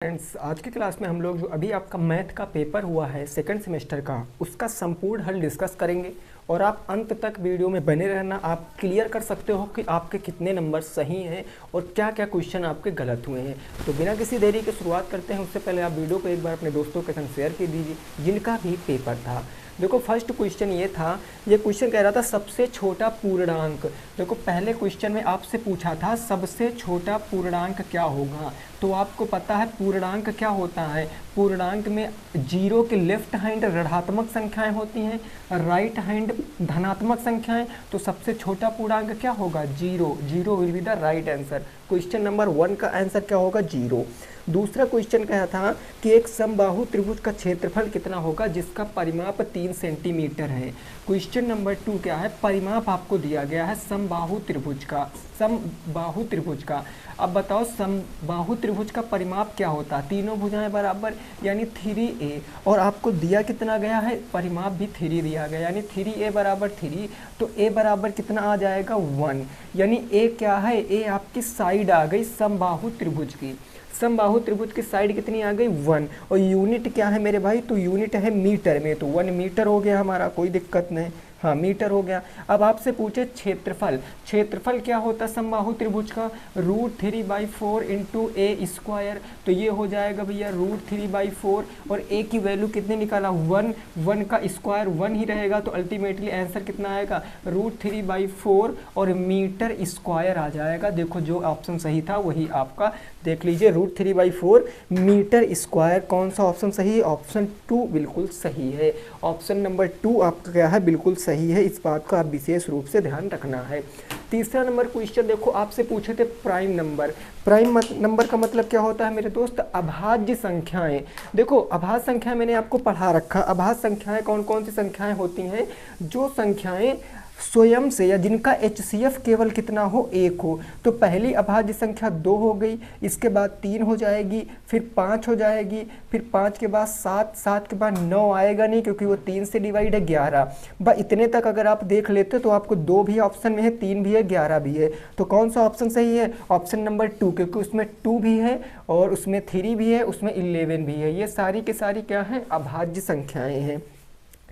Friends, आज की class में हम लोग जो अभी आपका मैथ का पेपर हुआ है सेकंड सेमेस्टर का, उसका संपूर्ण हल डिस्कस करेंगे। और आप अंत तक वीडियो में बने रहना। आप क्लियर कर सकते हो कि आपके कितने नंबर सही हैं और क्या क्या क्वेश्चन आपके गलत हुए हैं। तो बिना किसी देरी के शुरुआत करते हैं। उससे पहले आप वीडियो को एक बार अपने दोस्तों के साथ शेयर कर दीजिए जिनका भी पेपर था। देखो, फर्स्ट क्वेश्चन ये था, ये क्वेश्चन कह रहा था सबसे छोटा पूर्णांक। देखो, पहले क्वेश्चन में आपसे पूछा था सबसे छोटा पूर्णांक क्या होगा। तो आपको पता है पूर्णांक क्या होता है। पूर्णांक में जीरो के लेफ्ट हैंड ऋणात्मक संख्याएं होती हैं, राइट हैंड धनात्मक संख्याएं। तो सबसे छोटा पूर्णांक क्या होगा? Zero. Zero will be the right answer. Question number 1 का आंसर क्या होगा? जीरो। दूसरा क्वेश्चन कहा था कि एक समबाहु त्रिभुज का क्षेत्रफल कितना होगा जिसका परिमाप 3 सेंटीमीटर है। क्वेश्चन नंबर 2 क्या है? परिमाप आपको दिया गया है समबाहु त्रिभुज का। समबाहु त्रिभुज का अब बताओ समबाहु त्रिभुज का परिमाप क्या होता है? तीनों भुजाएं बराबर यानी 3a। और आपको दिया कितना गया है? परिमाप भी 3 दिया गया यानी 3a बराबर 3। तो a बराबर कितना आ जाएगा? 1। यानी a क्या है? a आपकी साइड आ गई समबाहु त्रिभुज की। समबाहु त्रिभुज की साइड कितनी आ गई? 1। और यूनिट क्या है मेरे भाई? तो यूनिट है मीटर में। तो 1 मीटर हो गया हमारा, कोई दिक्कत नहीं। हाँ, मीटर हो गया। अब आपसे पूछे क्षेत्रफल। क्षेत्रफल क्या होता है समबाहु त्रिभुज का? √3/4 इंटू a स्क्वायर। तो ये हो जाएगा भैया √3/4। और a की वैल्यू कितनी निकाला? 1। 1 का स्क्वायर 1 ही रहेगा। तो अल्टीमेटली आंसर कितना आएगा? √3/4 और मीटर स्क्वायर आ जाएगा। देखो, जो ऑप्शन सही था वही आपका देख लीजिए, √3/4 मीटर स्क्वायर। कौन सा ऑप्शन सही है? ऑप्शन 2 बिल्कुल सही है। ऑप्शन नंबर 2 आपका क्या है? बिल्कुल सही है। इस बात का आप विशेष रूप से ध्यान रखना है। तीसरा नंबर क्वेश्चन देखो, आपसे पूछे थे प्राइम नंबर। प्राइम नंबर का मतलब क्या होता है मेरे दोस्त? अभाज्य संख्याएं। देखो, अभाज्य संख्या मैंने आपको पढ़ा रखा। अभाज्य संख्याएं कौन कौन सी संख्याएं होती हैं? जो संख्याएं स्वयं से या जिनका HCF केवल कितना हो? 1 हो। तो पहली अभाज्य संख्या 2 हो गई, इसके बाद 3 हो जाएगी, फिर 5 हो जाएगी, फिर 5 के बाद 7, 7 के बाद 9 आएगा नहीं क्योंकि वो 3 से डिवाइड है 11। बस इतने तक अगर आप देख लेते तो आपको 2 भी ऑप्शन में है, 3 भी है, 11 भी है। तो कौन सा ऑप्शन सही है? ऑप्शन नंबर 2, क्योंकि उसमें 2 भी है और उसमें 3 भी है, उसमें 11 भी है। ये सारी की सारी क्या है? अभाज्य संख्याएँ हैं।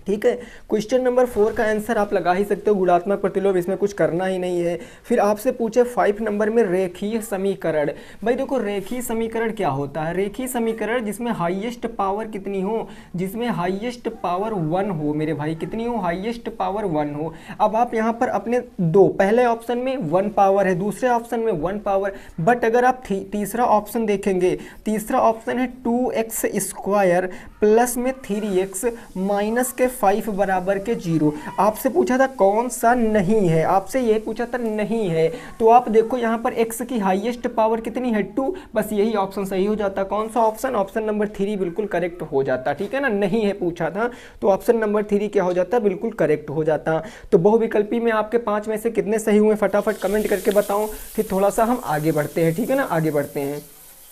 ठीक है। क्वेश्चन नंबर 4 का आंसर आप लगा ही सकते हो, गुणात्मक प्रतिलोम। इसमें कुछ करना ही नहीं है। फिर आपसे पूछे 5 नंबर में रेखीय समीकरण। भाई देखो, रेखीय समीकरण क्या होता है? रेखीय समीकरण जिसमें हाईएस्ट पावर कितनी हो? जिसमें हाईएस्ट पावर 1 हो मेरे भाई। कितनी हो? हाईएस्ट पावर 1 हो। अब आप यहाँ पर अपने दो, पहले ऑप्शन में 1 पावर है, दूसरे ऑप्शन में 1 पावर। बट अगर आप तीसरा ऑप्शन देखेंगे, तीसरा ऑप्शन है 2x² प्लस में 3x माइनस के 5 बराबर के 0। आपसे पूछा था कौन सा नहीं है, आपसे ये पूछा था नहीं है। तो आप देखो यहाँ पर x की हाईएस्ट पावर कितनी है? 2। बस यही ऑप्शन सही हो जाता। कौन सा ऑप्शन? ऑप्शन नंबर 3 बिल्कुल करेक्ट हो जाता। ठीक है ना, नहीं है पूछा था तो ऑप्शन नंबर 3 क्या हो जाता? बिल्कुल करेक्ट हो जाता। तो बहुविकल्पी में आपके 5 में से कितने सही हुए फटाफट कमेंट करके बताओ। फिर थोड़ा सा हम आगे बढ़ते हैं। ठीक है ना, आगे बढ़ते हैं।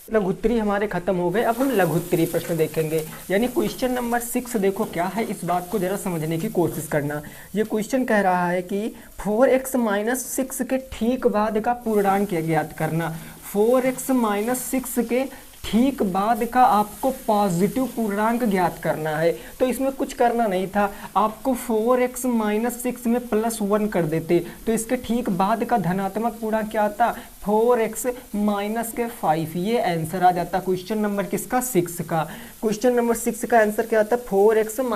लघुत्तरी हमारे खत्म हो गए। अब हम लघुत्तरी प्रश्न देखेंगे, यानी क्वेश्चन नंबर 6। देखो क्या है, इस बात को जरा समझने की कोशिश करना। ये क्वेश्चन कह रहा है कि 4x - 6 के ठीक बाद का पूर्णांक ज्ञात करना। 4x - 6 के ठीक बाद का आपको पॉजिटिव पूर्णांक ज्ञात करना है। तो इसमें कुछ करना नहीं था, आपको 4x - 6 में +1 कर देते तो इसके ठीक बाद का धनात्मक पूर्णांक क्या आता? 4x - 5। ये आंसर आ जाता क्वेश्चन नंबर किसका? 6 का। क्वेश्चन नंबर 6 का आंसर क्या आता? 4x -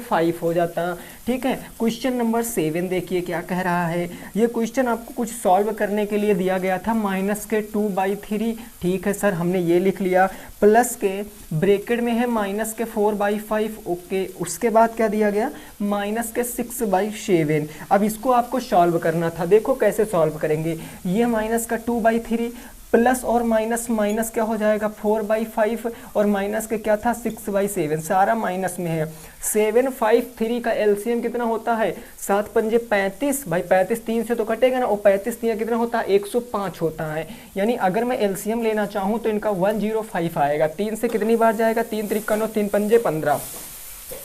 5 हो जाता। ठीक है। क्वेश्चन नंबर 7 देखिए क्या कह रहा है। ये क्वेश्चन आपको कुछ सॉल्व करने के लिए दिया गया था, -2/3। ठीक है सर, हमने ये लिख लिया। प्लस के ब्रैकेट में है -4/5। ओके, उसके बाद क्या दिया गया? -6/7। अब इसको आपको सॉल्व करना था। देखो कैसे सॉल्व करेंगे। ये माइनस का 2/3 प्लस और माइनस माइनस क्या हो जाएगा? 4/5 और माइनस के क्या था? 6/7। सारा माइनस में है। 7, 5, 3 का एलसीएम कितना होता है? 7 पंजे 35। भाई 35 3 से तो कटेगा ना, और 35 3 कितना होता है? 105 होता है। यानी अगर मैं एलसीएम लेना चाहूँ तो इनका 105 आएगा। 3 से कितनी बार जाएगा? 3 त्रिका 9, 3 पंजे 15,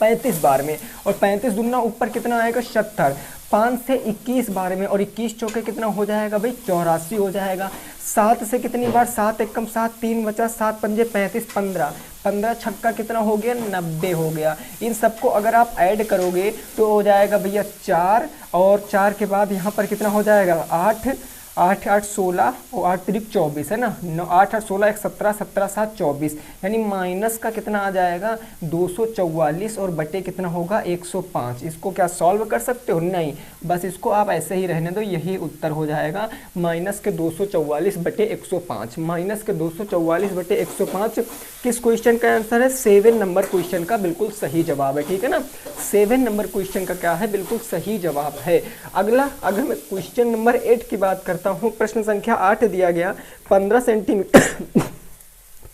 35 बार में। और 35 दूना ऊपर कितना आएगा? 70। 5 से 21 बार में, और 21 चौके कितना हो जाएगा भाई 84 हो जाएगा। 7 से कितनी बार, 7 एकम 7, 3 बचा, 7 पंजे 35, 15, 15 छक्का कितना हो गया 90 हो गया। इन सबको अगर आप ऐड करोगे तो हो जाएगा भैया 4, और 4 के बाद यहाँ पर कितना हो जाएगा 8, 8 8 16 और 8 3 24 है ना, 8 8 16 1 17, 17 7 24, यानी माइनस का कितना आ जाएगा 244 और बटे कितना होगा 105। इसको क्या सॉल्व कर सकते हो? नहीं, बस इसको आप ऐसे ही रहने दो, यही उत्तर हो जाएगा माइनस के 244 बटे 105। माइनस के 244 बटे 105 किस क्वेश्चन का आंसर है? 7 नंबर क्वेश्चन का बिल्कुल सही जवाब है, ठीक है ना। 7 नंबर क्वेश्चन का क्या है, बिल्कुल सही जवाब है। अगला, अगर मैं क्वेश्चन नंबर 8 की बात करता हूँ, प्रश्न संख्या 8 दिया गया, 15 सेंटीमीटर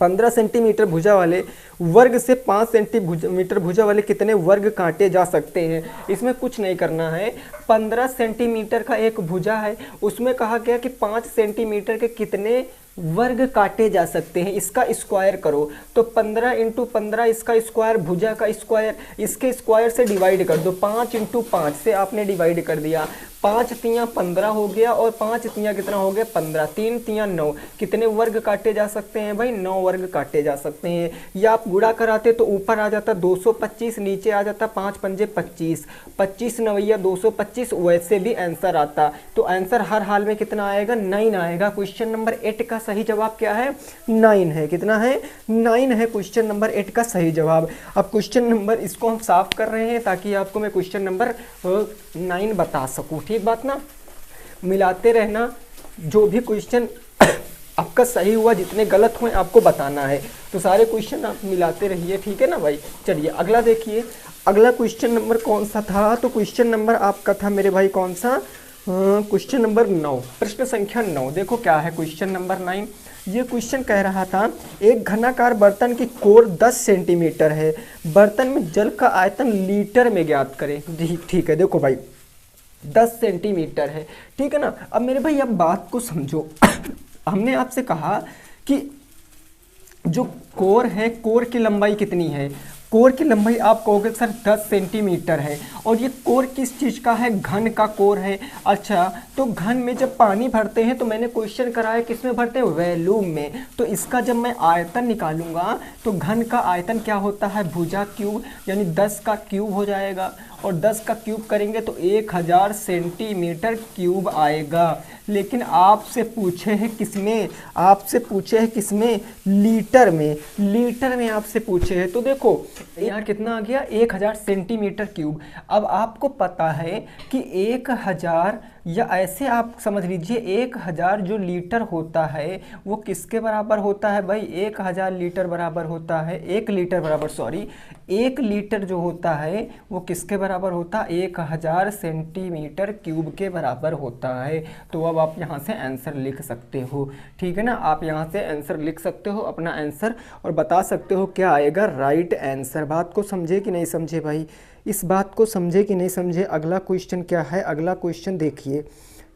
15 सेंटीमीटर भुजा वाले वर्ग से 5 सेंटीमीटर भुजा वाले कितने वर्ग काटे जा सकते हैं? इसमें कुछ नहीं करना है। 15 सेंटीमीटर का एक भुजा है, उसमें कहा गया कि 5 सेंटीमीटर के कितने वर्ग काटे जा सकते हैं, इसका स्क्वायर करो। तो 15 × 15 इसका स्क्वायर, भुजा का स्क्वायर, इसके स्क्वायर से डिवाइड कर दो। 5 × 5 से आपने डिवाइड कर दिया, 5 तियाँ 15 हो गया, और 5 तियाँ कितना हो गया 15, 3 तियाँ 9, कितने वर्ग काटे जा सकते हैं भाई? 9 वर्ग काटे जा सकते हैं। या आप गुणा कराते तो ऊपर आ जाता 225, नीचे आ जाता 5 पंजे 25, 25 नवैया 225, वैसे भी आंसर आता। तो आंसर हर हाल में कितना आएगा? 9 आएगा। क्वेश्चन नंबर 8 का सही जवाब क्या है? 9 है। कितना है? 9 है क्वेश्चन नंबर 8 का सही जवाब। अब क्वेश्चन नंबर, इसको हम साफ कर रहे हैं ताकि आपको मैं क्वेश्चन नंबर 9 बता सकूं, ठीक बात ना। मिलाते रहना, जो भी क्वेश्चन आपका सही हुआ, जितने गलत हुए आपको बताना है। तो सारे क्वेश्चन आप मिलाते रहिए, ठीक है ना भाई। चलिए अगला देखिए, अगला क्वेश्चन नंबर कौन सा था? तो क्वेश्चन नंबर आपका था मेरे भाई कौन सा? क्वेश्चन नंबर 9, प्रश्न संख्या 9। देखो क्या है क्वेश्चन नंबर 9। ये क्वेश्चन कह रहा था, एक घनाकार बर्तन की कोर 10 सेंटीमीटर है, बर्तन में जल का आयतन लीटर में ज्ञात करें। ठीक है, देखो भाई 10 सेंटीमीटर है, ठीक है ना। अब मेरे भाई अब बात को समझो। हमने आपसे कहा कि जो कोर है, कोर की लंबाई कितनी है? कोर की लंबाई आप कहोगे सर 10 सेंटीमीटर है, और ये कोर किस चीज़ का है? घन का कोर है। अच्छा, तो घन में जब पानी भरते हैं तो मैंने क्वेश्चन कराया किस में भरते हैं? वॉल्यूम में। तो इसका जब मैं आयतन निकालूंगा तो घन का आयतन क्या होता है? भुजा क्यूब, यानी 10 का क्यूब हो जाएगा, और 10 का क्यूब करेंगे तो 1000 सेंटीमीटर क्यूब आएगा। लेकिन आपसे पूछे हैं किसमें? आपसे पूछे हैं किसमें? लीटर में। लीटर में आपसे पूछे हैं। तो देखो यहाँ कितना आ गया? 1000 सेंटीमीटर क्यूब। अब आपको पता है कि 1000, या ऐसे आप समझ लीजिए 1000 जो लीटर होता है वो किसके बराबर होता है भाई? 1000 लीटर बराबर होता है, 1 लीटर बराबर, सॉरी, 1 लीटर जो होता है वो किसके बराबर होता है? 1000 सेंटीमीटर क्यूब के बराबर होता है। तो अब आप यहाँ से आंसर लिख सकते हो, ठीक है ना। आप यहाँ से आंसर लिख सकते हो अपना आंसर, और बता सकते हो क्या आएगा राइट आंसर। बात को समझे कि नहीं समझे भाई? इस बात को समझे कि नहीं समझे? अगला क्वेश्चन क्या है? अगला क्वेश्चन देखिए,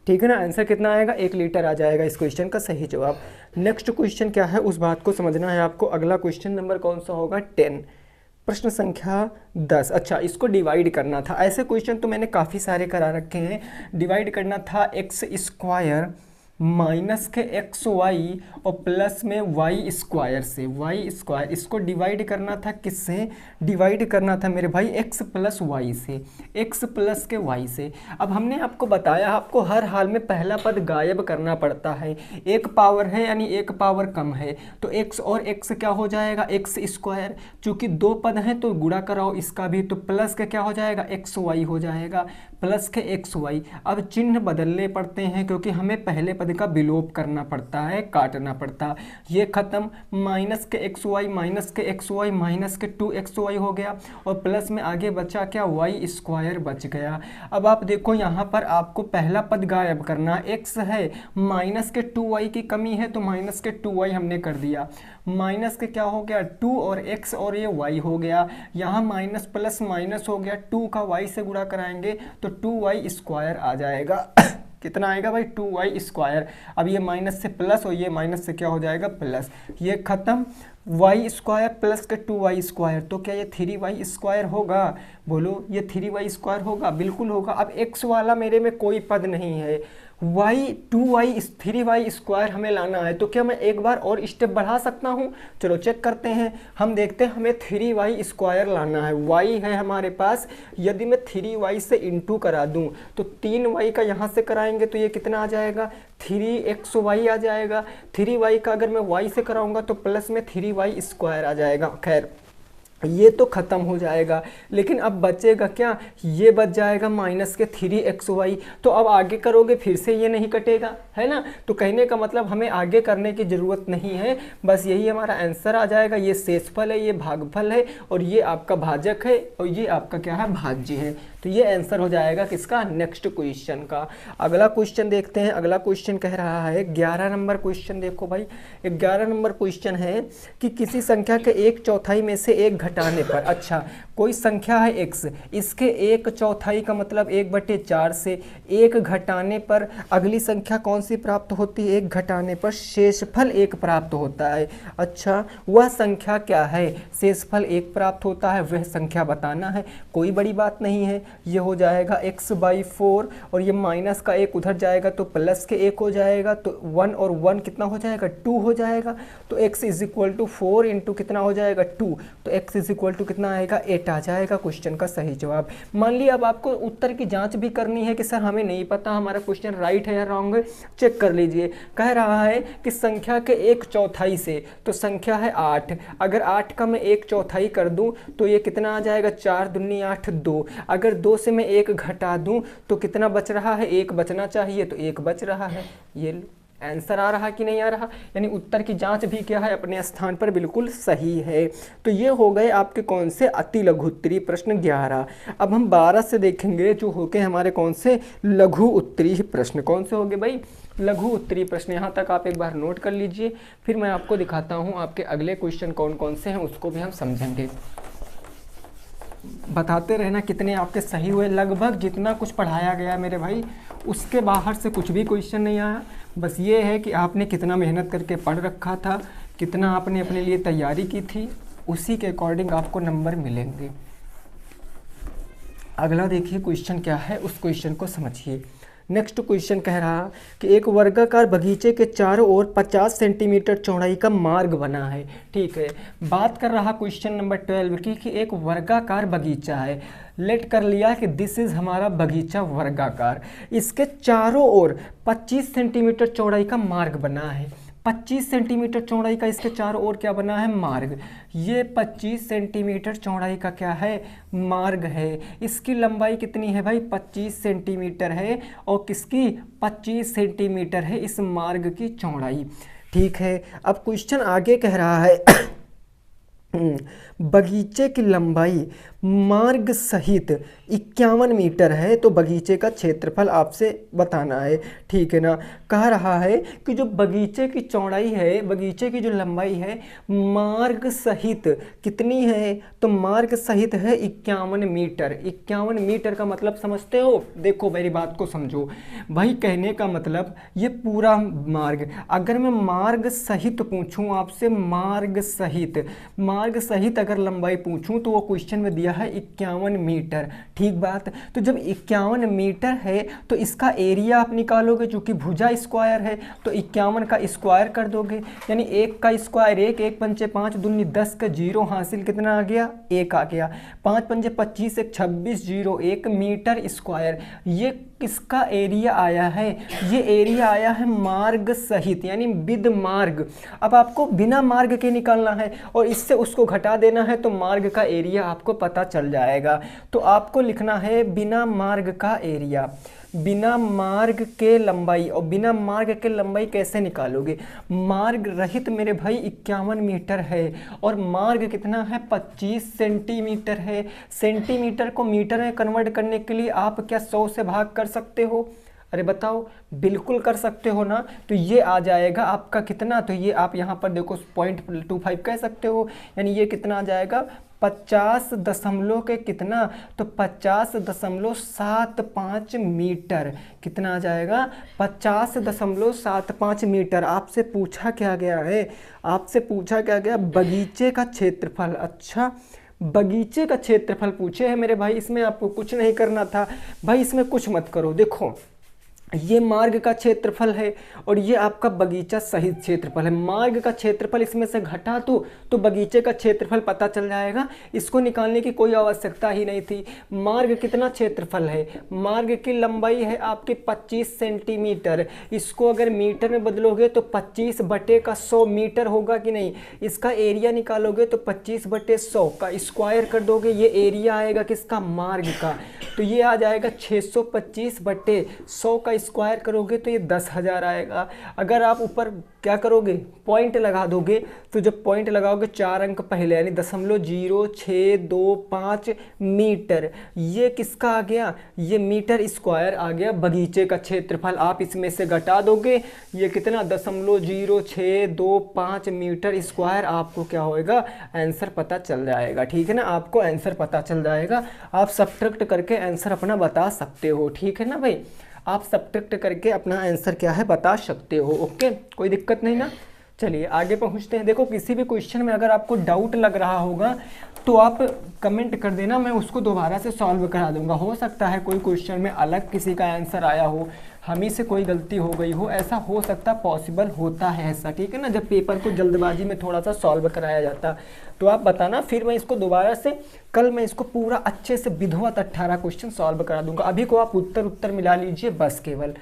ठीक है ना। आंसर कितना आएगा? 1 लीटर आ जाएगा इस क्वेश्चन का सही जवाब। नेक्स्ट क्वेश्चन क्या है उस बात को समझना है आपको। अगला क्वेश्चन नंबर कौन सा होगा? 10, प्रश्न संख्या 10। अच्छा, इसको डिवाइड करना था। ऐसे क्वेश्चन तो मैंने काफ़ी सारे करा रखे हैं। डिवाइड करना था एक्स स्क्वायर माइनस के एक्स वाई और प्लस में वाई स्क्वायर से, वाई स्क्वायर। इसको डिवाइड करना था किससे? डिवाइड करना था मेरे भाई एक्स प्लस वाई से, एक्स प्लस के वाई से। अब हमने आपको बताया आपको हर हाल में पहला पद गायब करना पड़ता है। एक पावर है यानी एक पावर कम है, तो एक्स और एक्स क्या हो जाएगा? X square. चूँकि 2 पद हैं तो गुणा कराओ इसका भी, तो प्लस का क्या हो जाएगा? एक्स वाई हो जाएगा, प्लस के एक्स वाई। अब चिन्ह बदलने पड़ते हैं क्योंकि हमें पहले पद का विलोप करना पड़ता है, काटना पड़ता है। ये खत्म, माइनस के एक्स वाई, माइनस के एक्स वाई, माइनस के 2x वाई हो गया, और प्लस में आगे बचा क्या? वाई स्क्वायर बच गया। अब आप देखो यहाँ पर आपको पहला पद गायब करना, x है, माइनस के 2y की कमी है तो माइनस के 2y हमने कर दिया, माइनस के क्या हो गया? 2 और x और ये y हो गया। यहाँ माइनस प्लस माइनस हो गया, 2 का y से गुणा कराएंगे तो 2y स्क्वायर आ जाएगा। कितना आएगा भाई 2y²। अब ये माइनस से प्लस और ये माइनस से क्या हो जाएगा प्लस, ये खत्म। y² प्लस के 2y², तो क्या ये 3y² होगा? बोलो ये 3y² होगा, बिल्कुल होगा। अब x वाला मेरे में कोई पद नहीं है, 3y² हमें लाना है, तो क्या मैं एक बार और स्टेप बढ़ा सकता हूँ? चलो चेक करते हैं, हम देखते हैं हमें 3y² लाना है। y है हमारे पास, यदि मैं 3y से इंटू करा दूँ तो 3y का यहाँ से कराएंगे तो ये कितना आ जाएगा 3xy आ जाएगा। 3y का अगर मैं y से कराऊंगा तो प्लस में 3y² आ जाएगा। खैर ये तो ख़त्म हो जाएगा, लेकिन अब बचेगा क्या, ये बच जाएगा माइनस के 3xy। तो अब आगे करोगे फिर से ये नहीं कटेगा, है ना। तो कहने का मतलब हमें आगे करने की ज़रूरत नहीं है, बस यही हमारा आंसर आ जाएगा। ये शेषफल है, ये भागफल है, और ये आपका भाजक है, और ये आपका क्या है भाज्य है। तो ये आंसर हो जाएगा किसका, नेक्स्ट क्वेश्चन का। अगला क्वेश्चन देखते हैं। अगला क्वेश्चन कह रहा है 11 नंबर क्वेश्चन। देखो भाई 11 नंबर क्वेश्चन है कि किसी संख्या के 1/4 में से 1 घटाने पर, अच्छा कोई संख्या है x, इसके 1/4 का मतलब 1/4 से 1 घटाने पर अगली संख्या कौन सी प्राप्त होती है? 1 घटाने पर शेषफल 1 प्राप्त होता है। अच्छा वह संख्या क्या है? शेषफल 1 प्राप्त होता है, वह संख्या बताना है। कोई बड़ी बात नहीं है, ये हो जाएगा x/4 और ये माइनस का 1 उधर जाएगा तो प्लस के 1 हो जाएगा, तो 1 और 1 कितना हो जाएगा 2 हो जाएगा। तो x = 4 इंटू कितना हो जाएगा 2, तो x = कितना आएगा 8 आ जाएगा क्वेश्चन का सही जवाब। मान लिया अब आपको उत्तर की जांच भी करनी है कि सर हमें नहीं पता हमारा क्वेश्चन राइट है या रॉन्ग है, चेक कर लीजिए। कह रहा है कि संख्या के 1/4 से, तो संख्या है 8, अगर 8 का मैं 1/4 कर दूं तो ये कितना आ जाएगा 4 दूनी 8 2, अगर 2 से मैं 1 घटा दूं तो कितना बच रहा है 1 बचना चाहिए, तो 1 बच रहा है। ये आंसर आ रहा कि नहीं आ रहा, यानी उत्तर की जांच भी क्या है अपने स्थान पर बिल्कुल सही है। तो ये हो गए आपके कौन से अति लघु उत्तरीय प्रश्न 11। अब हम 12 से देखेंगे जो हो गए हमारे कौन से लघु उत्तरीय प्रश्न। कौन से हो गए भाई लघु उत्तरीय प्रश्न। यहाँ तक आप एक बार नोट कर लीजिए, फिर मैं आपको दिखाता हूँ आपके अगले क्वेश्चन कौन कौन से हैं, उसको भी हम समझेंगे। बताते रहना कितने आपके सही हुए। लगभग जितना कुछ पढ़ाया गया मेरे भाई उसके बाहर से कुछ भी क्वेश्चन नहीं आया। बस ये है कि आपने कितना मेहनत करके पढ़ रखा था, कितना आपने अपने लिए तैयारी की थी, उसी के अकॉर्डिंग आपको नंबर मिलेंगे। अगला देखिए क्वेश्चन क्या है, उस क्वेश्चन को समझिए। नेक्स्ट क्वेश्चन कह रहा कि एक वर्गाकार बगीचे के चारों ओर 50 सेंटीमीटर चौड़ाई का मार्ग बना है। ठीक है, बात कर रहा क्वेश्चन नंबर 12 की कि एक वर्गाकार बगीचा है। लेट कर लिया कि दिस इज़ हमारा बगीचा वर्गाकार, इसके चारों ओर 25 सेंटीमीटर चौड़ाई का मार्ग बना है। 25 सेंटीमीटर चौड़ाई का इसके चारों ओर क्या बना है मार्ग। ये 25 सेंटीमीटर चौड़ाई का क्या है मार्ग है। इसकी लंबाई कितनी है भाई 25 सेंटीमीटर है, और किसकी 25 सेंटीमीटर है इस मार्ग की चौड़ाई। ठीक है, अब क्वेश्चन आगे कह रहा है बगीचे की लंबाई मार्ग सहित 51 मीटर है, तो बगीचे का क्षेत्रफल आपसे बताना है। ठीक है ना, कह रहा है कि जो बगीचे की चौड़ाई है, बगीचे की जो लंबाई है मार्ग सहित कितनी है, तो मार्ग सहित है 51 मीटर। 51 मीटर का मतलब समझते हो, देखो मेरी बात को समझो भाई। कहने का मतलब ये पूरा मार्ग, अगर मैं मार्ग सहित पूछूं आपसे, मार्ग सहित अगर लंबाई पूछूं तो वो क्वेश्चन में दिया है 51 मीटर। ठीक बात। तो जब 51 मीटर है तो इसका एरिया आप निकालोगे, चूंकि भुजा स्क्वायर है तो 51 का स्क्वायर कर दोगे, यानी 1 का स्क्वायर 1, 1 पंचे 5 दूनी 10 का 0 हासिल कितना आ गया 1 आ गया, 5 पंचे 25 1 26 0 1 मीटर स्क्वायर। ये किसका एरिया आया है, ये एरिया आया है मार्ग सहित यानी विद मार्ग। अब आपको बिना मार्ग के निकालना है और इससे उसको घटा देना है तो मार्ग का एरिया आपको पता चल जाएगा। तो आपको लिखना है बिना मार्ग का एरिया, बिना मार्ग के लंबाई। और बिना मार्ग के लंबाई कैसे निकालोगे, मार्ग रहित मेरे भाई 51 मीटर है और मार्ग कितना है 25 सेंटीमीटर है। सेंटीमीटर को मीटर में कन्वर्ट करने के लिए आप क्या 100 से भाग कर सकते हो, अरे बताओ, बिल्कुल कर सकते हो ना। तो ये आ जाएगा आपका कितना, तो ये आप यहाँ पर देखो 0.25 कह सकते हो, यानी ये कितना आ जाएगा 50 दशमलव के कितना, तो 50.75 मीटर। कितना आ जाएगा 50.75 मीटर। आपसे पूछा क्या गया है, आपसे पूछा क्या गया, बगीचे का क्षेत्रफल। अच्छा, बगीचे का क्षेत्रफल पूछे हैं मेरे भाई, इसमें आपको कुछ नहीं करना था भाई, इसमें कुछ मत करो। देखो ये मार्ग का क्षेत्रफल है और ये आपका बगीचा सहित क्षेत्रफल है। मार्ग का क्षेत्रफल इसमें से घटा दो तो बगीचे का क्षेत्रफल पता चल जाएगा, इसको निकालने की कोई आवश्यकता ही नहीं थी। मार्ग कितना क्षेत्रफल है, मार्ग की लंबाई है आपकी 25 सेंटीमीटर, इसको अगर मीटर में बदलोगे तो 25/100 मीटर होगा कि नहीं। इसका एरिया निकालोगे तो 25/100 का स्क्वायर कर दोगे, ये एरिया आएगा किसका, मार्ग का। तो ये आ जाएगा 625/100 का स्क्वायर करोगे तो ये 10,000 आएगा। अगर आप ऊपर क्या करोगे, पॉइंट लगा दोगे, तो जब पॉइंट लगाओगे 4 अंक पहले, यानी 0.0625 मीटर। ये किसका आ गया, ये मीटर स्क्वायर आ गया बगीचे का क्षेत्रफल। आप इसमें से घटा दोगे, ये कितना 0.0625 मीटर स्क्वायर, आपको क्या होएगा, आंसर पता चल जाएगा। ठीक है ना, आपको आंसर पता चल जाएगा। आप सब्ट्रैक्ट करके आंसर अपना बता सकते हो। ठीक है ना भाई, आप सब्ट्रैक्ट करके अपना आंसर क्या है बता सकते हो। ओके, कोई दिक्कत नहीं ना। चलिए आगे पहुंचते हैं। देखो किसी भी क्वेश्चन में अगर आपको डाउट लग रहा होगा तो आप कमेंट कर देना, मैं उसको दोबारा से सॉल्व करा दूंगा। हो सकता है कोई क्वेश्चन में अलग किसी का आंसर आया हो, हम ही से कोई गलती हो गई हो, ऐसा हो सकता, पॉसिबल होता है ऐसा। ठीक है ना, जब पेपर को जल्दबाजी में थोड़ा सा सॉल्व कराया जाता, तो आप बताना, फिर मैं इसको दोबारा से कल मैं इसको पूरा अच्छे से विधिवत 18 क्वेश्चन सॉल्व करा दूंगा। अभी को आप उत्तर मिला लीजिए बस केवल।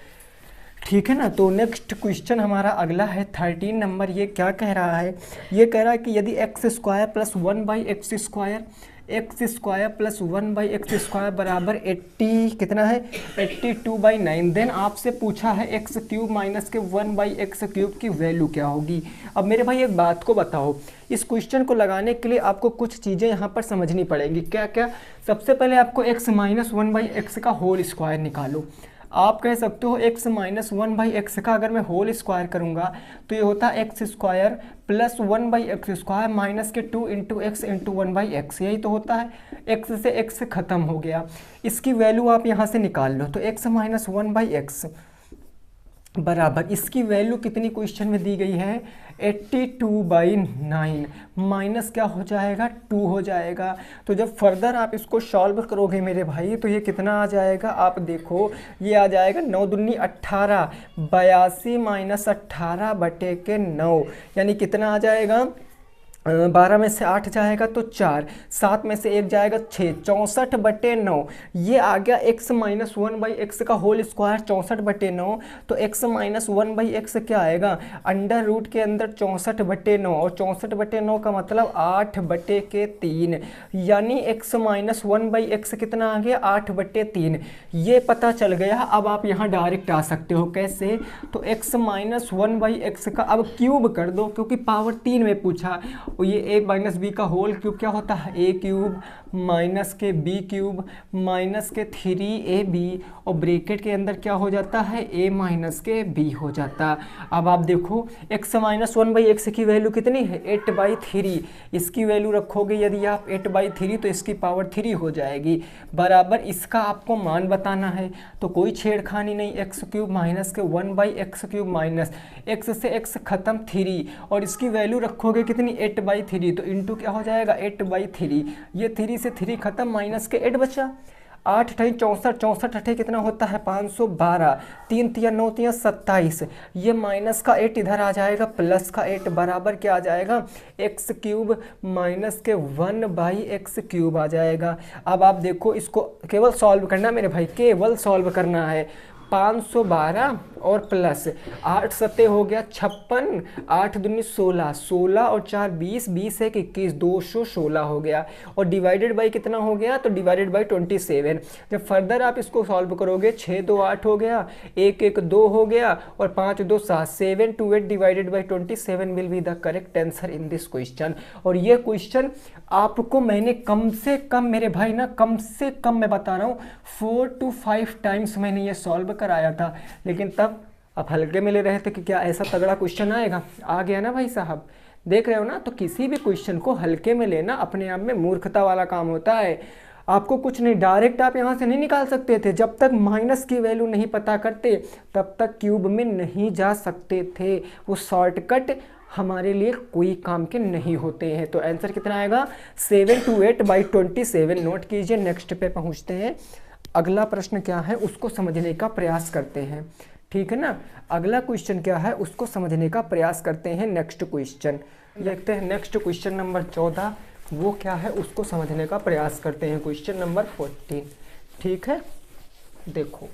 ठीक है ना, तो नेक्स्ट क्वेश्चन हमारा अगला है 13 नंबर। ये क्या कह रहा है, ये कह रहा है कि यदि x square plus 1/x square, x square plus 1/x square बराबर 80 कितना है 82/9, देन आपसे पूछा है एक्स क्यूब माइनस के 1/x क्यूब की वैल्यू क्या होगी। अब मेरे भाई एक बात को बताओ, इस क्वेश्चन को लगाने के लिए आपको कुछ चीज़ें यहाँ पर समझनी पड़ेंगी। क्या क्या, सबसे पहले आपको x माइनस 1/x का होल स्क्वायर निकालो। आप कह सकते हो x माइनस 1/x का अगर मैं होल स्क्वायर करूंगा तो ये होता है x square plus 1/x square minus के 2 इंटू एक्स इंटू 1/x, यही तो होता है। x से x खत्म हो गया, इसकी वैल्यू आप यहाँ से निकाल लो। तो x माइनस 1/x बराबर, इसकी वैल्यू कितनी क्वेश्चन में दी गई है 82/9, माइनस क्या हो जाएगा 2 हो जाएगा। तो जब फर्दर आप इसको सॉल्व करोगे मेरे भाई तो ये कितना आ जाएगा, आप देखो ये आ जाएगा 9 दूनी 18, 82 माइनस 18/9, यानी कितना आ जाएगा 12 में से 8 जाएगा तो 4, 7 में से 1 जाएगा 6, 64/9। ये आ गया x माइनस 1/x का होल स्क्वायर 64/9। तो x माइनस 1/x क्या आएगा, अंडर रूट के अंदर 64/9, और 64/9 का मतलब 8/3, यानी x माइनस 1/x कितना आ गया 8/3। ये पता चल गया। अब आप यहाँ डायरेक्ट आ सकते हो, कैसे, तो x माइनस 1/x का अब क्यूब कर दो, क्योंकि पावर 3 में पूछा। और ये a माइनस बी का होल क्यूब क्या होता है, a क्यूब माइनस के b क्यूब माइनस के 3ab, और ब्रैकेट के अंदर क्या हो जाता है a माइनस के b हो जाता। अब आप देखो x माइनस 1/x की वैल्यू कितनी है 8/3, इसकी वैल्यू रखोगे यदि आप 8/3 तो इसकी पावर 3 हो जाएगी, बराबर इसका आपको मान बताना है। तो कोई छेड़खानी नहीं, एक्स क्यूब माइनस के 1/x क्यूब माइनस x से x खत्म 3, और इसकी वैल्यू रखोगे कितनी 8/3, तो इंटू क्या हो जाएगा 8/3, ये 3 से 3 खत्म, माइनस के 8 बचा, 8 × 64, 64 8 कितना होता है 512, 3 × 9 = 27, ये माइनस का 8 इधर आ जाएगा, प्लस का 8 बराबर क्या आ जाएगा एक्स क्यूब माइनस के 1/x क्यूब आ जाएगा। अब आप देखो इसको केवल सॉल्व करना है मेरे भाई, केवल सॉल्व करना है। 512 और प्लस 8 सत्ते हो गया 56, 8 दूनी 16, 16 और 4 20, 20 है 21, 216 हो गया। और डिवाइडेड बाई कितना हो गया, तो डिवाइडेड बाई 27। जब फर्दर आप इसको सॉल्व करोगे 6 2 8 हो गया, 1 1 2 हो गया और 5 2 7, 7 to 8 divided by 27 will be the correct answer in this question. और ये क्वेश्चन आपको मैंने कम से कम मेरे भाई ना, कम से कम मैं बता रहा हूँ 4 to 5 टाइम्स मैंने ये सॉल्व कराया था, लेकिन तब आप हल्के में ले रहे थे कि क्या ऐसा तगड़ा क्वेश्चन आएगा। आ गया ना भाई साहब, देख रहे हो ना। तो किसी भी क्वेश्चन को हल्के में लेना अपने आप में मूर्खता वाला काम होता है। आपको कुछ नहीं, डायरेक्ट आप यहाँ से नहीं निकाल सकते थे। जब तक माइनस की वैल्यू नहीं पता करते तब तक क्यूब में नहीं जा सकते थे। वो शॉर्टकट हमारे लिए कोई काम के नहीं होते हैं। तो आंसर कितना आएगा 7 to 8 by 27। नोट कीजिए, नेक्स्ट पे पहुँचते हैं। अगला प्रश्न क्या है उसको समझने का प्रयास करते हैं, ठीक है ना। अगला क्वेश्चन क्या है उसको समझने का प्रयास करते हैं। नेक्स्ट क्वेश्चन देखते हैं, नेक्स्ट क्वेश्चन नंबर 14 वो क्या है उसको समझने का प्रयास करते हैं। क्वेश्चन नंबर 14, ठीक है। देखो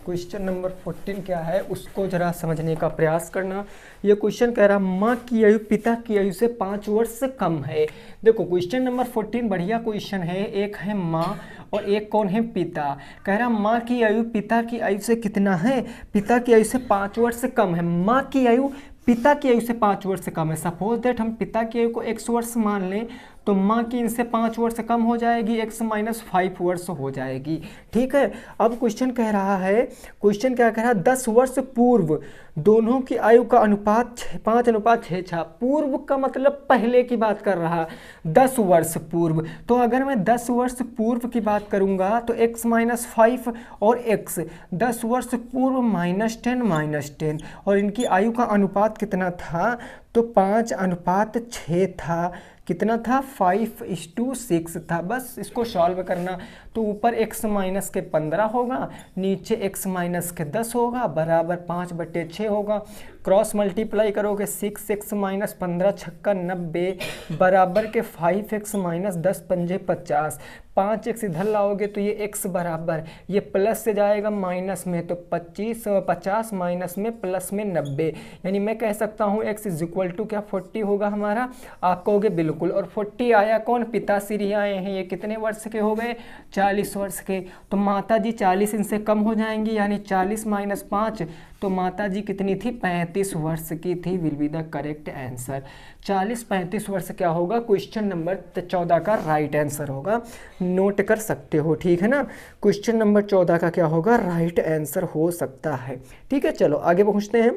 क्वेश्चन नंबर 14 क्या है उसको जरा समझने का प्रयास करना। ये क्वेश्चन कह रहा माँ की आयु पिता की आयु से 5 वर्ष से कम है। देखो क्वेश्चन नंबर 14 बढ़िया क्वेश्चन है। एक है माँ और एक कौन है, पिता। कह रहा माँ की आयु पिता की आयु से कितना है, पिता की आयु से 5 वर्ष से कम है। माँ की आयु पिता की आयु से 5 वर्ष से कम है। सपोज दैट हम पिता की आयु को x वर्ष मान लें तो माँ की इनसे 5 वर्ष कम हो जाएगी, x - 5 वर्ष हो जाएगी, ठीक है। अब क्वेश्चन कह रहा है, क्वेश्चन क्या कह रहा है 10 वर्ष पूर्व दोनों की आयु का अनुपात 5:6। पूर्व का मतलब पहले की बात कर रहा, 10 वर्ष पूर्व। तो अगर मैं 10 वर्ष पूर्व की बात करूंगा तो x - 5 और x 10 वर्ष पूर्व -10 और इनकी आयु का अनुपात कितना था, तो 5:6 था। कितना था, 5:6 था। बस इसको सॉल्व करना। तो ऊपर x माइनस के 15 होगा, नीचे x माइनस के 10 होगा, बराबर 5/6 होगा। क्रॉस मल्टीप्लाई करोगे 6x - 15 छक्का 90 बराबर के 5x - 10 पंजे 50। 5x इधर लाओगे तो ये x बराबर, ये प्लस से जाएगा माइनस में, तो 50 माइनस में प्लस में 90। यानी मैं कह सकता हूँ x = क्या 40 होगा हमारा। आप कहोगे बिल्कुल। और 40 आया कौन, पिताश्री आए हैं। ये कितने वर्ष के हो गए, 40 वर्ष के। तो माता जी 40 इनसे कम हो जाएंगी, यानी 40 - 5, तो माता जी कितनी थी, 35 वर्ष की थी। Will be the correct answer. 40-35 वर्ष क्या होगा, क्वेश्चन नंबर 14 का राइट आंसर होगा। नोट कर सकते हो, ठीक है ना। क्वेश्चन नंबर 14 का क्या होगा, राइट आंसर हो सकता है, ठीक है। चलो आगे पहुँचते हैं।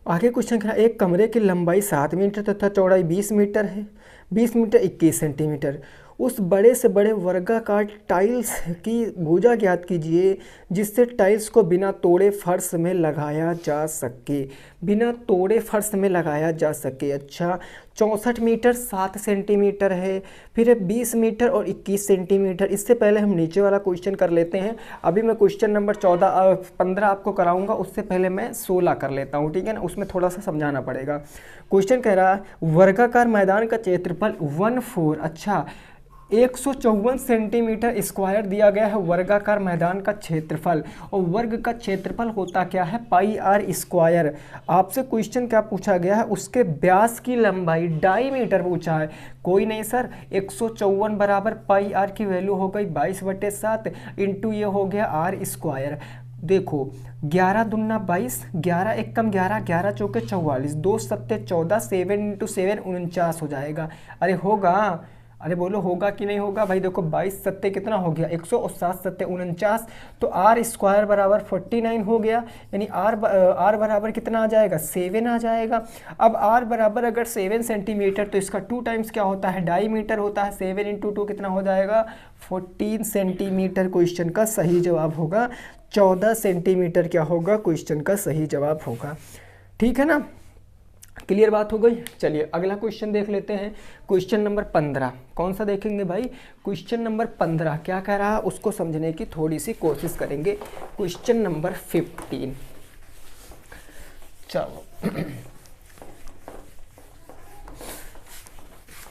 आगे क्वेश्चन क्या है, एक कमरे की लंबाई 7 मीटर तथा चौड़ाई 20 मीटर है, 20 मीटर 21 सेंटीमीटर। उस बड़े से बड़े वर्गाकार टाइल्स की भुजा ज्ञात कीजिए जिससे टाइल्स को बिना तोड़े फर्श में लगाया जा सके। बिना तोड़े फर्श में लगाया जा सके। अच्छा, 64 मीटर 7 सेंटीमीटर है, फिर है 20 मीटर और 21 सेंटीमीटर। इससे पहले हम नीचे वाला क्वेश्चन कर लेते हैं। अभी मैं क्वेश्चन नंबर 15 आपको कराऊंगा, उससे पहले मैं 16 कर लेता हूँ, ठीक है ना। उसमें थोड़ा सा समझाना पड़ेगा। क्वेश्चन कह रहा है वर्गाकार मैदान का क्षेत्रफल 14, अच्छा 154 सेंटीमीटर स्क्वायर दिया गया है वर्गाकार मैदान का क्षेत्रफल। और वर्ग का क्षेत्रफल होता क्या है, πr²। आपसे क्वेश्चन क्या पूछा गया है, उसके व्यास की लंबाई डायमीटर पूछा है। कोई नहीं सर, 154 बराबर πr की वैल्यू हो गई 22/7 इंटू ये हो गया r²। देखो 11 दूना 22, 11 एक कम 11, 11 चौके 44, 2 सत्ते 14, 7 × 7 49 हो जाएगा। अरे होगा, अरे बोलो होगा कि नहीं होगा भाई। देखो 22 सत्ते कितना हो गया 100 और 7 सत्ते 49, तो r² बराबर 49 हो गया। यानी r बराबर कितना आ जाएगा, 7 आ जाएगा। अब r बराबर अगर 7 सेंटीमीटर तो इसका 2 टाइम्स क्या होता है, डायमीटर होता है। 7 × 2 कितना हो जाएगा, 14 सेंटीमीटर। क्वेश्चन का सही जवाब होगा 14 सेंटीमीटर। क्या होगा, क्वेश्चन का सही जवाब होगा, ठीक है ना। क्लियर बात हो गई। चलिए अगला क्वेश्चन देख लेते हैं। क्वेश्चन नंबर 15 कौन सा देखेंगे भाई, क्वेश्चन नंबर 15 क्या कह रहा है उसको समझने की थोड़ी सी कोशिश करेंगे। क्वेश्चन नंबर 15, चलो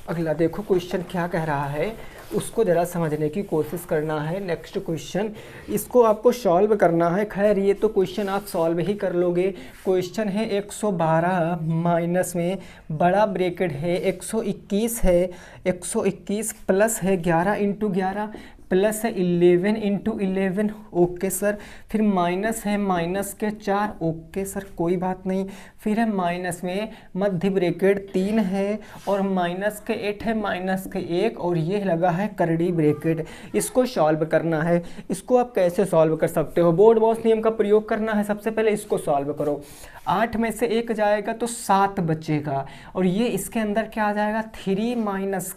अगला देखो क्वेश्चन क्या कह रहा है। उसको ज़रा समझने की कोशिश करना है। नेक्स्ट क्वेश्चन, इसको आपको सॉल्व करना है। खैर ये तो क्वेश्चन आप सॉल्व ही कर लोगे। क्वेश्चन है 112 माइनस में बड़ा ब्रैकेट है 121 है, 121 प्लस है 11 इंटू 11 प्लस है 11 इंटू 11, ओके सर। फिर माइनस है माइनस के 4, ओके सर कोई बात नहीं। फिर है माइनस में मध्य ब्रैकेट 3 है और माइनस के 8 है माइनस के 1 और ये लगा है करड़ी ब्रैकेट। इसको सॉल्व करना है। इसको आप कैसे सॉल्व कर सकते हो? बोर्ड बॉस नियम का प्रयोग करना है। सबसे पहले इसको सॉल्व करो। 8 में से 1 जाएगा तो 7 बचेगा और ये इसके अंदर क्या आ जाएगा 3 माइनस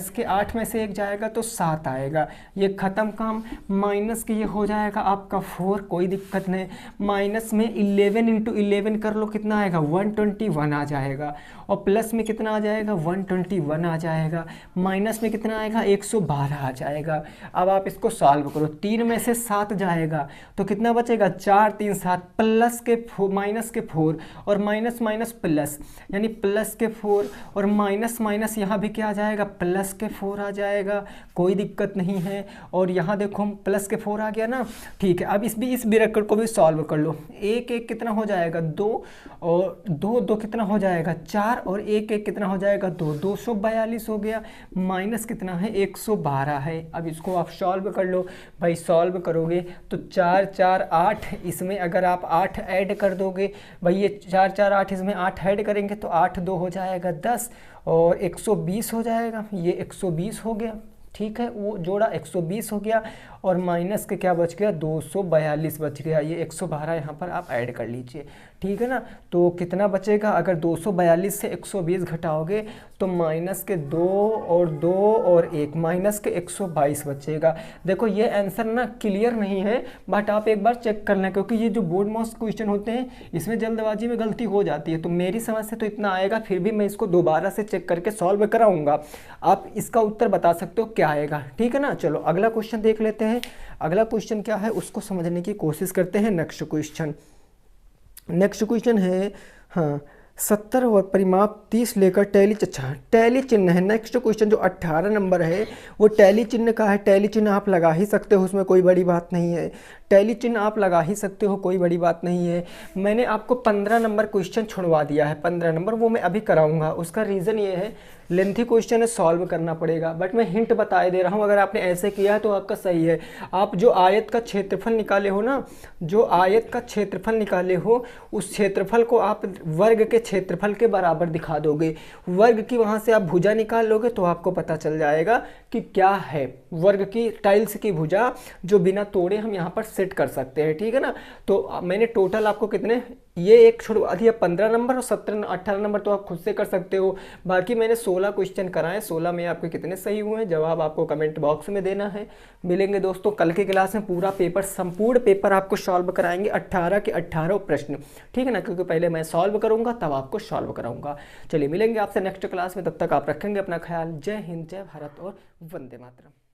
के 8 में से 1 जाएगा तो 7 आएगा। ये ख़त्म काम। माइनस के ये हो जाएगा आपका 4, कोई दिक्कत नहीं। माइनस में 11 इंटू 11 कर लो, कितना आएगा 121 आ जाएगा। और प्लस में कितना आ जाएगा 121 आ जाएगा। माइनस में कितना आएगा 112 आ जाएगा। अब आप इसको सॉल्व करो। 3 में से 7 जाएगा तो कितना बचेगा 4 3 7 प्लस के माइनस के 4 और माइनस माइनस प्लस, यानी प्लस के 4 और माइनस माइनस यहाँ भी क्या आ जाएगा प्लस के 4 आ जाएगा, कोई दिक्कत नहीं है। और यहाँ देखो प्लस के 4 आ गया ना, ठीक है। अब इस ब्रैकेट को भी सॉल्व कर लो। 1 1 कितना हो जाएगा 2 और 2 2 कितना हो जाएगा 4 और 1 1 कितना हो जाएगा 2, 242 हो गया। माइनस कितना है 112 है। अब इसको आप सॉल्व कर लो भाई। सॉल्व करोगे तो 4 4 8, इसमें अगर आप 8 ऐड कर दोगे भाई, ये 4 4 8, इसमें 8 ऐड करेंगे तो 8 2 हो जाएगा 10 और 120 हो जाएगा। ये 120 हो गया, ठीक है। वो जोड़ा 120 हो गया और माइनस के क्या बच गया 242 बच गया। ये 112 यहाँ पर आप ऐड कर लीजिए, ठीक है ना। तो कितना बचेगा अगर 242 से 120 घटाओगे तो माइनस के 2 और 2 और 1, माइनस के 122 बचेगा। देखो ये आंसर ना क्लियर नहीं है, बट आप एक बार चेक कर लें, क्योंकि ये जो बोर्ड मॉस क्वेश्चन होते हैं इसमें जल्दबाजी में गलती हो जाती है। तो मेरी समझ से तो इतना आएगा, फिर भी मैं इसको दोबारा से चेक करके सॉल्व कराऊंगा। आप इसका उत्तर बता सकते हो क्या आएगा, ठीक है ना। चलो अगला क्वेश्चन देख लेते हैं। अगला क्वेश्चन क्या है उसको समझने की कोशिश करते हैं। नेक्स्ट क्वेश्चन है हाँ 70 और परिमाप 30 लेकर टैली चिन्ह है। नेक्स्ट क्वेश्चन जो 18 नंबर है वो टैली चिन्ह का है। टैली चिन्ह आप लगा ही सकते हो, उसमें कोई बड़ी बात नहीं है। टैली चिन्ह आप लगा ही सकते हो, कोई बड़ी बात नहीं है। मैंने आपको 15 नंबर क्वेश्चन छुड़वा दिया है, 15 नंबर, वो मैं अभी कराऊंगा। उसका रीज़न ये है लेंथी क्वेश्चन है, सॉल्व करना पड़ेगा, बट मैं हिंट बताए दे रहा हूँ। अगर आपने ऐसे किया है तो आपका सही है। आप जो आयत का क्षेत्रफल निकाले हो ना, जो आयत का क्षेत्रफल निकाले हो उस क्षेत्रफल को आप वर्ग के क्षेत्रफल के बराबर दिखा दोगे। वर्ग की वहाँ से आप भुजा निकाल लोगे तो आपको पता चल जाएगा कि क्या है। वर्ग की टाइल्स की भुजा जो बिना तोड़े हम यहाँ पर सेट कर सकते हैं, ठीक है ना। तो मैंने टोटल आपको कितने, ये एक छुड़वा दिया 15 नंबर और 17 18 नंबर तो आप खुद से कर सकते हो। बाकी मैंने 16 क्वेश्चन कराए, 16 में आपके कितने सही हुए हैं जवाब आपको कमेंट बॉक्स में देना है। मिलेंगे दोस्तों कल के क्लास में, पूरा पेपर संपूर्ण पेपर आपको सॉल्व कराएंगे, 18 के 18 प्रश्न, ठीक है ना, क्योंकि पहले मैं सॉल्व करूंगा तब आपको सॉल्व कराऊंगा। चलिए मिलेंगे आपसे नेक्स्ट क्लास में, तब तक आप रखेंगे अपना ख्याल। जय हिंद, जय भारत और वंदे मातरम।